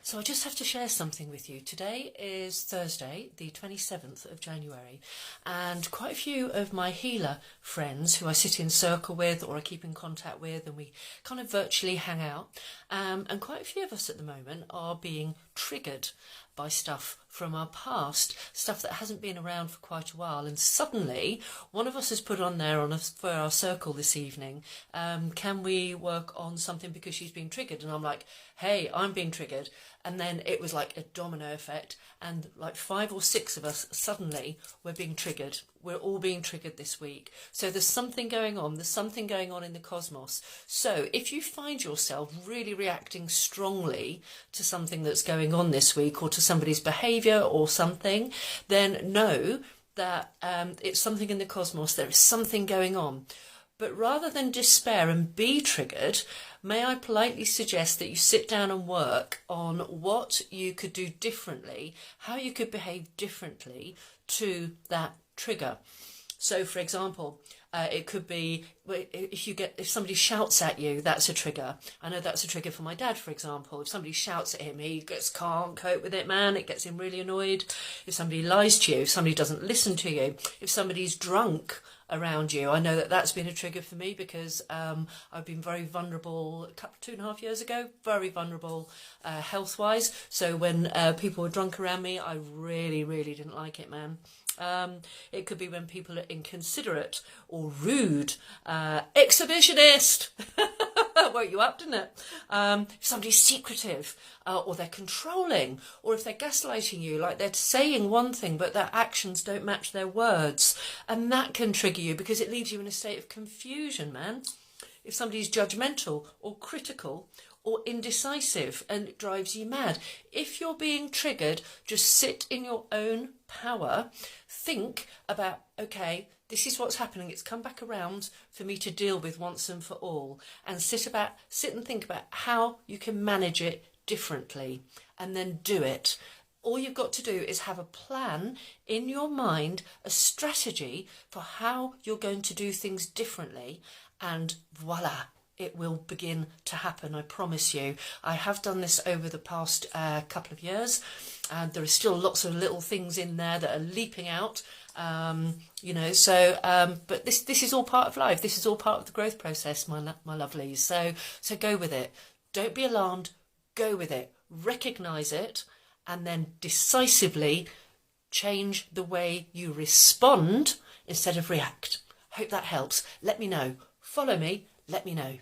So I just have to share something with you. Today is Thursday, the 27th of January, and quite a few of my healer friends who I sit in circle with or I keep in contact with, and we kind of virtually hang out, and quite a few of us at the moment are being triggered by stuff from our past, stuff that hasn't been around for quite a while, and suddenly one of us has put on there for our circle this evening, can we work on something because she's being triggered? And I'm like, hey, I'm being triggered. And then it was like a domino effect, and like 5 or 6 of us suddenly were being triggered. We're all being triggered this week. So there's something going on. There's something going on in the cosmos. So if you find yourself really reacting strongly to something that's going on this week, or to somebody's behaviour or something, then know that it's something in the cosmos. There is something going on. But rather than despair and be triggered, may I politely suggest that you sit down and work on what you could do differently, how you could behave differently to that trigger. So, for example, it could be if somebody shouts at you, that's a trigger. I know that's a trigger for my dad, for example. If somebody shouts at him, he can't cope with it, man. It gets him really annoyed. If somebody lies to you, if somebody doesn't listen to you, if somebody's drunk around you, I know that that's been a trigger for me, because I've been very vulnerable 2.5 years ago, very vulnerable health-wise. So when people were drunk around me, I really, really didn't like it, man. It could be when people are inconsiderate or rude, exhibitionist. Woke you up, didn't it? If somebody's secretive, or they're controlling, or if they're gaslighting you, like they're saying one thing but their actions don't match their words, and that can trigger you because it leaves you in a state of confusion, man. If somebody's judgmental or critical or indecisive, and it drives you mad. If you're being triggered, just sit in your own power. Think about, okay, this is what's happening. It's come back around for me to deal with once and for all. And sit and think about how you can manage it differently, and then do it. All you've got to do is have a plan in your mind, a strategy for how you're going to do things differently, and voila, it will begin to happen, I promise you. I have done this over the past couple of years, and there are still lots of little things in there that are leaping out, but this is all part of life. This is all part of the growth process, my lovelies. So go with it. Don't be alarmed. Go with it. Recognise it, and then decisively change the way you respond instead of react. Hope that helps. Let me know. Follow me. Let me know.